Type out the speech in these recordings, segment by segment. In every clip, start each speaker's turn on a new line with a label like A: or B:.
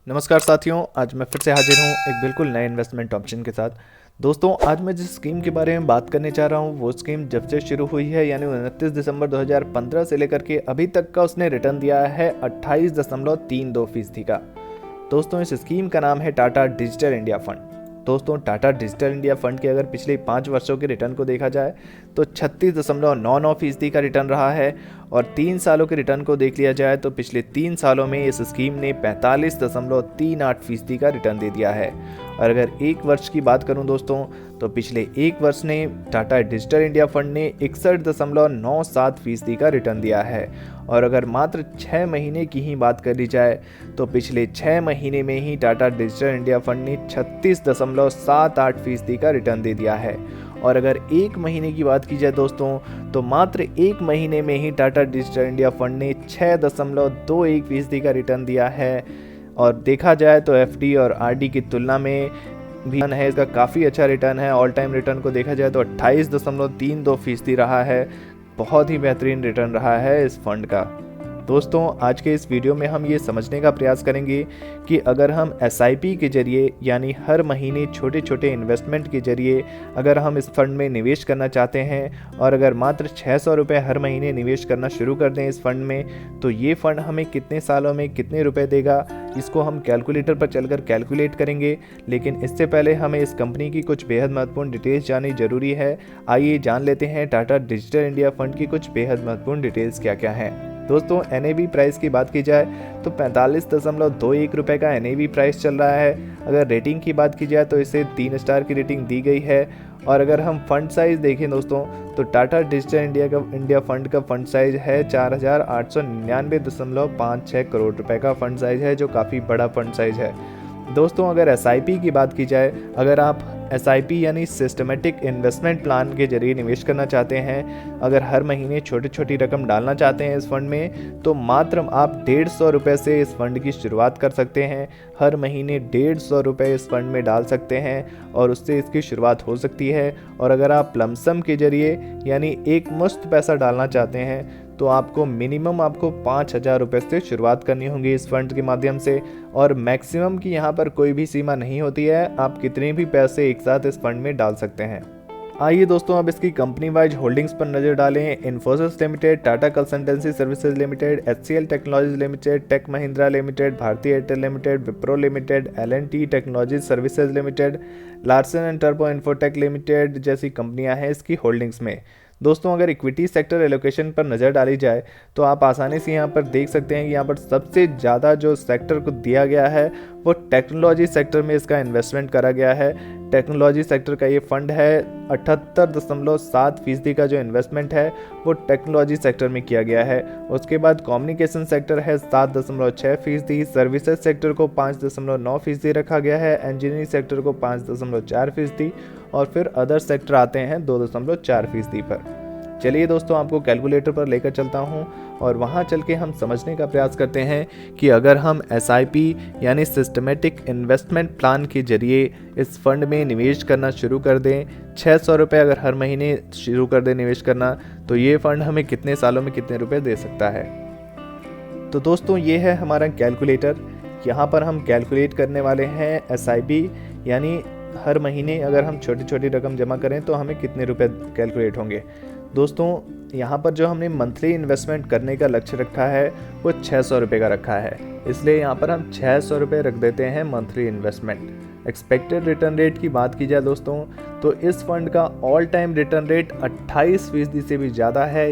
A: नमस्कार साथियों, आज मैं फिर से हाजिर हूँ एक बिल्कुल नए इन्वेस्टमेंट ऑप्शन के साथ। दोस्तों, आज मैं जिस स्कीम के बारे में बात करने चाह रहा हूँ वो स्कीम जब से शुरू हुई है यानी 29 दिसंबर 2015 से लेकर के अभी तक का उसने रिटर्न दिया है 28.32% का। दोस्तों, इस स्कीम का नाम है टाटा डिजिटल इंडिया फंड। दोस्तों, टाटा डिजिटल इंडिया फंड के अगर पिछले 5 वर्षों के रिटर्न को देखा जाए तो 36.99% का रिटर्न रहा है और 3 सालों के रिटर्न को देख लिया जाए तो पिछले 3 सालों में इस स्कीम ने 45.38% का रिटर्न दे दिया है। और अगर 1 वर्ष की बात करूं दोस्तों, तो पिछले 1 वर्ष ने टाटा डिजिटल इंडिया फंड ने 61.97% का रिटर्न दिया है। और अगर मात्र 6 महीने की ही बात कर ली जाए तो पिछले 6 महीने में ही टाटा डिजिटल इंडिया फंड ने 36.78% का रिटर्न दे दिया है। और अगर 1 महीने की बात की जाए दोस्तों, तो मात्र 1 महीने में ही टाटा डिजिटल इंडिया फंड ने 6.21% का रिटर्न दिया है। और देखा जाए तो एफडी और आरडी की तुलना में भी है इसका काफ़ी अच्छा रिटर्न है। ऑल टाइम रिटर्न को देखा जाए तो 28.32% रहा है। बहुत ही बेहतरीन रिटर्न रहा है इस फंड का। दोस्तों, आज के इस वीडियो में हम ये समझने का प्रयास करेंगे कि अगर हम एसआईपी के जरिए यानी हर महीने छोटे छोटे इन्वेस्टमेंट के जरिए अगर हम इस फंड में निवेश करना चाहते हैं और अगर मात्र 600 रुपये हर महीने निवेश करना शुरू कर दें इस फंड में, तो ये फंड हमें कितने सालों में कितने रुपए देगा, इसको हम कैलकुलेटर पर चलकर कैलकुलेट करेंगे। लेकिन इससे पहले हमें इस कंपनी की कुछ बेहद महत्वपूर्ण डिटेल्स जाननी जरूरी है। आइए जान लेते हैं टाटा डिजिटल इंडिया फंड की कुछ बेहद महत्वपूर्ण डिटेल्स क्या क्या हैं। दोस्तों, NAV प्राइस की बात की जाए तो 45.21 रुपये का NAV प्राइस चल रहा है। अगर रेटिंग की बात की जाए तो इसे 3 स्टार की रेटिंग दी गई है। और अगर हम फंड साइज़ देखें दोस्तों, तो टाटा डिजिटल इंडिया फंड का फंड साइज है 4,899.56 करोड़ रुपए का फंड साइज है, जो काफ़ी बड़ा फंड साइज है। दोस्तों, अगर एसआईपी की बात की जाए, अगर आप एसआईपी यानी सिस्टमेटिक इन्वेस्टमेंट प्लान के जरिए निवेश करना चाहते हैं, अगर हर महीने छोटी छोटी रकम डालना चाहते हैं इस फंड में, तो मात्र आप 150 रुपये से इस फंड की शुरुआत कर सकते हैं। हर महीने 150 रुपये इस फंड में डाल सकते हैं और उससे इसकी शुरुआत हो सकती है। और अगर आप लमसम के जरिए यानी एक मुश्त पैसा डालना चाहते हैं तो आपको मिनिमम 5,000 रुपये से शुरुआत करनी होगी इस फंड के माध्यम से। और मैक्सिमम की यहाँ पर कोई भी सीमा नहीं होती है, आप कितने भी पैसे एक साथ इस फंड में डाल सकते हैं। आइए दोस्तों, अब इसकी कंपनी वाइज होल्डिंग्स पर नजर डालें। Infosys limited, Tata consultancy services limited, HCL technologies limited, tech Mahindra limited, Bharti Airtel limited, Wipro limited, L&T technologies services limited, Larsen and टर्बो इन्फोटेक लिमिटेड जैसी कंपनियां हैं इसकी होल्डिंग्स में। दोस्तों, अगर इक्विटी सेक्टर एलोकेशन पर नज़र डाली जाए तो आप आसानी से यहाँ पर देख सकते हैं कि यहाँ पर सबसे ज़्यादा जो सेक्टर को दिया गया है वो टेक्नोलॉजी सेक्टर में इसका इन्वेस्टमेंट करा गया है। टेक्नोलॉजी सेक्टर का ये फंड है। 78.7% का जो इन्वेस्टमेंट है वो टेक्नोलॉजी सेक्टर में किया गया है। उसके बाद कम्युनिकेशन सेक्टर है 7.6%, सर्विसेज सेक्टर को 5.9% रखा गया है, इंजीनियरिंग सेक्टर को 5.4% और फिर अदर सेक्टर आते हैं 2.4% पर। चलिए दोस्तों, आपको कैलकुलेटर पर लेकर चलता हूं और वहां चल के हम समझने का प्रयास करते हैं कि अगर हम एसआईपी यानी सिस्टमेटिक इन्वेस्टमेंट प्लान के जरिए इस फंड में निवेश करना शुरू कर दें, 600 रुपये अगर हर महीने शुरू कर दें निवेश करना, तो ये फंड हमें कितने सालों में कितने रुपए दे सकता है। तो दोस्तों, ये है हमारा कैलकुलेटर। यहाँ पर हम कैलकुलेट करने वाले हैं एसआईपी यानी हर महीने अगर हम छोटी छोटी रकम जमा करें तो हमें कितने रुपए कैलकुलेट होंगे। दोस्तों, यहाँ पर जो हमने मंथली इन्वेस्टमेंट करने का लक्ष्य रखा है वो 600 रुपये का रखा है, इसलिए यहाँ पर हम 600 रुपये रख देते हैं monthly investment. Expected return rate की बात की जाए दोस्तों, तो इस फंड का ऑल टाइम रिटर्न रेट 28% से भी ज़्यादा है।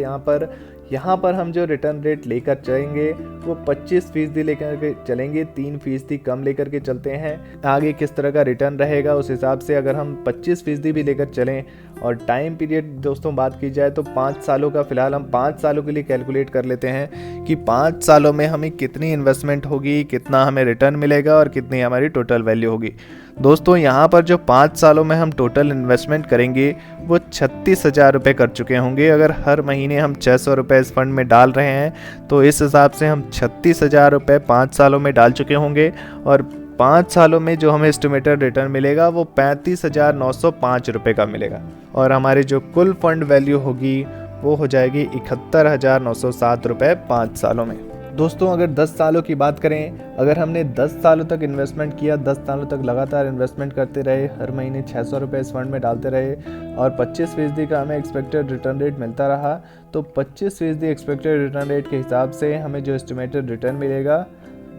A: यहाँ पर हम जो रिटर्न रेट लेकर चलेंगे वो 25% लेकर के चलेंगे, 3% कम लेकर के चलते हैं। आगे किस तरह का रिटर्न रहेगा उस हिसाब से अगर हम 25% भी लेकर चलें और टाइम पीरियड दोस्तों बात की जाए तो 5 सालों का, फिलहाल हम 5 सालों के लिए कैलकुलेट कर लेते हैं कि 5 सालों में हमें कितनी इन्वेस्टमेंट होगी, कितना हमें रिटर्न मिलेगा और कितनी हमारी टोटल वैल्यू होगी। दोस्तों, यहाँ पर जो 5 सालों में हम टोटल इन्वेस्टमेंट करेंगे वो 36,000 रुपये कर चुके होंगे। अगर हर महीने हम 600 रुपये इस फंड में डाल रहे हैं तो इस हिसाब से हम 36,000 रुपये 5 सालों में डाल चुके होंगे और 5 सालों में जो हमें एस्टिमेटेड रिटर्न मिलेगा वो 35,905 रुपये का मिलेगा और हमारी जो कुल फंड वैल्यू होगी वो हो जाएगी 71,907 रुपये 5 सालों में। दोस्तों अगर 10 सालों की बात करें, अगर हमने 10 सालों तक इन्वेस्टमेंट किया, 10 सालों तक लगातार इन्वेस्टमेंट करते रहे, हर महीने 600 रुपये इस फंड में डालते रहे और 25% का हमें एक्सपेक्टेड रिटर्न रेट मिलता रहा, तो 25% एक्सपेक्टेड रिटर्न रेट के हिसाब से हमें जो एस्टिमेटेड रिटर्न मिलेगा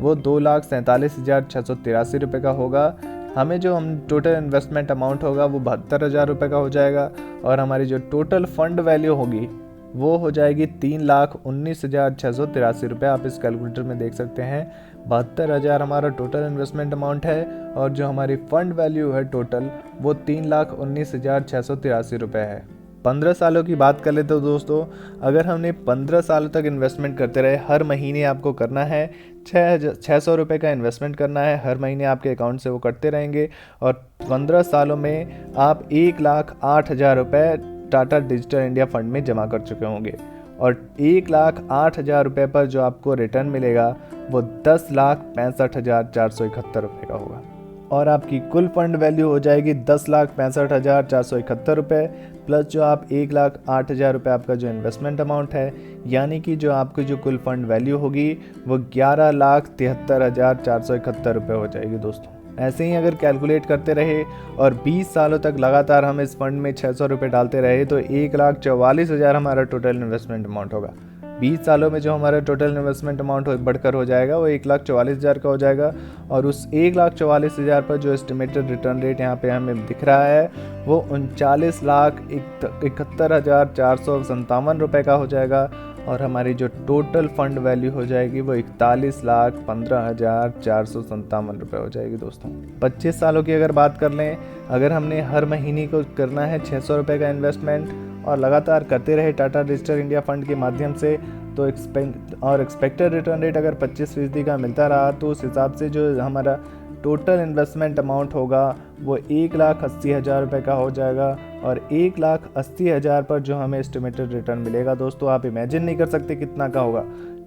A: वो 2,47,683 रुपये का होगा। हमें जो टोटल इन्वेस्टमेंट अमाउंट होगा वो 72,000 रुपये का हो जाएगा और हमारी जो टोटल फंड वैल्यू होगी वो हो जाएगी 3,19,683 रुपये। आप इस कैलकुलेटर में देख सकते हैं 72,000 हमारा टोटल इन्वेस्टमेंट अमाउंट है और जो हमारी फंड वैल्यू है टोटल वो 3,19,683 रुपये है। 15 सालों की बात कर ले तो दोस्तों अगर हमने 15 सालों तक इन्वेस्टमेंट करते रहे, हर महीने आपको करना है 600 रुपये का इन्वेस्टमेंट करना है, हर महीने आपके अकाउंट से वो कटते रहेंगे और 15 सालों में आप 1,08,000 रुपये टाटा डिजिटल इंडिया फंड में जमा कर चुके होंगे और 1,08,000 रुपये पर जो आपको रिटर्न मिलेगा वो 10,65,471 रुपये का होगा और आपकी कुल फंड वैल्यू हो जाएगी 10,65,471 रुपये प्लस जो आप 1,08,000 रुपये आपका जो इन्वेस्टमेंट अमाउंट है, यानी कि जो आपकी जो कुल फंड वैल्यू होगी वो 11,73,471 रुपये हो जाएगी। दोस्तों ऐसे ही अगर कैलकुलेट करते रहे और 20 सालों तक लगातार हम इस फंड में 600 रुपये डालते रहे तो 1,44,000 हमारा टोटल इन्वेस्टमेंट अमाउंट होगा। 20 सालों में जो हमारा टोटल इन्वेस्टमेंट अमाउंट बढ़कर हो जाएगा वो 1,44,000 का हो जाएगा और उस 1,44,000 पर जो एस्टिमेटेड रिटर्न रेट यहाँ पे हमें दिख रहा है वो 39,71,457 रुपये का हो जाएगा और हमारी जो टोटल फंड वैल्यू हो जाएगी वो 41,15,457 रुपये हो जाएगी। दोस्तों 25 सालों की अगर बात कर लें, अगर हमने हर महीने को करना है 600 रुपये का इन्वेस्टमेंट और लगातार करते रहे टाटा डिजिटल इंडिया फंड के माध्यम से तो एक्सपेक्टेड रिटर्न रेट अगर 25% का मिलता रहा तो उस हिसाब से जो हमारा टोटल इन्वेस्टमेंट अमाउंट होगा वो 1,80,000 रुपये का हो जाएगा और 1,80,000 पर जो हमें एस्टिमेटेड रिटर्न मिलेगा दोस्तों आप इमेजिन नहीं कर सकते कितना का होगा।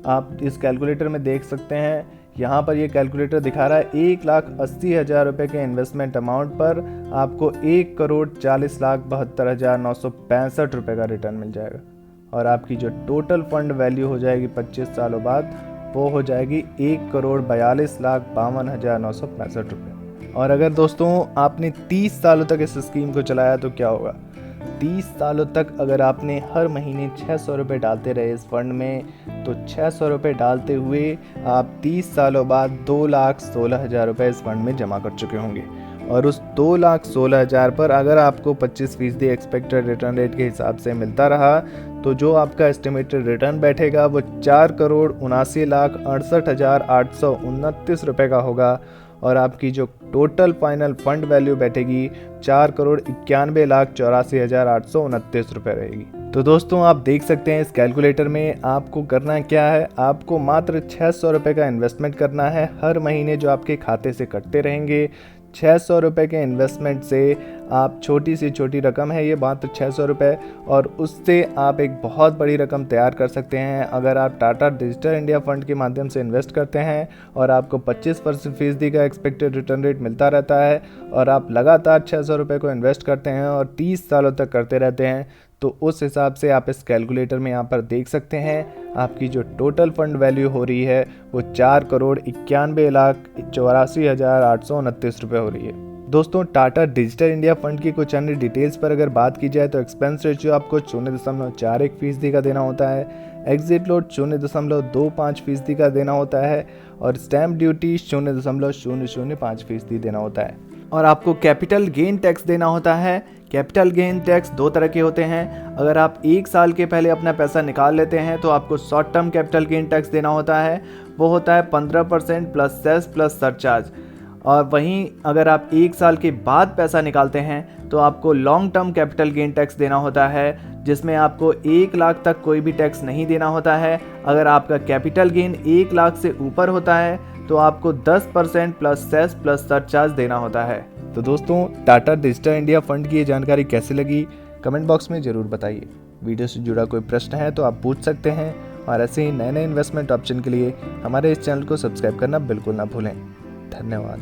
A: आप इस कैलकुलेटर में देख सकते हैं, यहाँ पर ये कैलकुलेटर दिखा रहा है 1,80,000 रुपये के इन्वेस्टमेंट अमाउंट पर आपको 1,40,72,965 रुपये का रिटर्न मिल जाएगा और आपकी जो टोटल फंड वैल्यू हो जाएगी 25 सालों बाद वो हो जाएगी 1,42,52,965 रुपये। और अगर दोस्तों आपने 30 सालों तक इस स्कीम को चलाया तो क्या होगा। 30 सालों तक अगर आपने हर महीने 600 रुपये डालते रहे इस फंड में तो 600 रुपये डालते हुए आप 30 सालों बाद 2,16,000 रुपये इस फंड में जमा कर चुके होंगे और उस 2,16,000 पर अगर आपको 25% एक्सपेक्टेड रिटर्न रेट के हिसाब से मिलता रहा तो जो आपका एस्टिमेटेड रिटर्न बैठेगा वो 4,79,68,829 रुपये का होगा और आपकी जो टोटल फाइनल फंड वैल्यू बैठेगी 4,91,84,829 रुपये रहेगी। तो दोस्तों आप देख सकते हैं इस कैलकुलेटर में आपको करना क्या है, आपको मात्र 600 रुपये का इन्वेस्टमेंट करना है, हर महीने जो आपके खाते से कटते रहेंगे। 600 रुपये के इन्वेस्टमेंट से आप छोटी सी छोटी रकम है ये मात्र 600 रुपये और उससे आप एक बहुत बड़ी रकम तैयार कर सकते हैं अगर आप टाटा डिजिटल इंडिया फंड के माध्यम से इन्वेस्ट करते हैं और आपको 25% का एक्सपेक्टेड रिटर्न रेट मिलता रहता है और आप लगातार 600 रुपये को इन्वेस्ट करते हैं और 30 सालों तक करते रहते हैं तो उस हिसाब से आप इस कैलकुलेटर में यहाँ पर देख सकते हैं आपकी जो टोटल फंड वैल्यू हो रही है वो 4,91,84,829 रुपये हो रही है। दोस्तों टाटा डिजिटल इंडिया फंड की कुछ अन्य डिटेल्स पर अगर बात की जाए तो एक्सपेंस रेशियो आपको 0.41% का देना होता है, एग्जिट लोड 0.25% का देना होता है और स्टैम्प ड्यूटी 0.005% देना होता है और आपको कैपिटल गेन टैक्स देना होता है। कैपिटल गेन टैक्स दो तरह के होते हैं, अगर आप 1 साल के पहले अपना पैसा निकाल लेते हैं तो आपको short term capital gain tax देना होता है, वो होता है 15% प्लस सेस प्लस सरचार्ज। और वहीं अगर आप 1 साल के बाद पैसा निकालते हैं तो आपको long term capital gain tax देना होता है जिसमें आपको 1 लाख तक कोई भी टैक्स नहीं देना होता है। अगर आपका कैपिटल गेन 1 लाख से ऊपर होता है तो आपको 10% प्लस सेस प्लस सरचार्ज देना होता है। तो दोस्तों टाटा डिजिटल इंडिया फंड की ये जानकारी कैसी लगी कमेंट बॉक्स में ज़रूर बताइए। वीडियो से जुड़ा कोई प्रश्न है तो आप पूछ सकते हैं और ऐसे ही नए नए इन्वेस्टमेंट ऑप्शन के लिए हमारे इस चैनल को सब्सक्राइब करना बिल्कुल ना भूलें। धन्यवाद।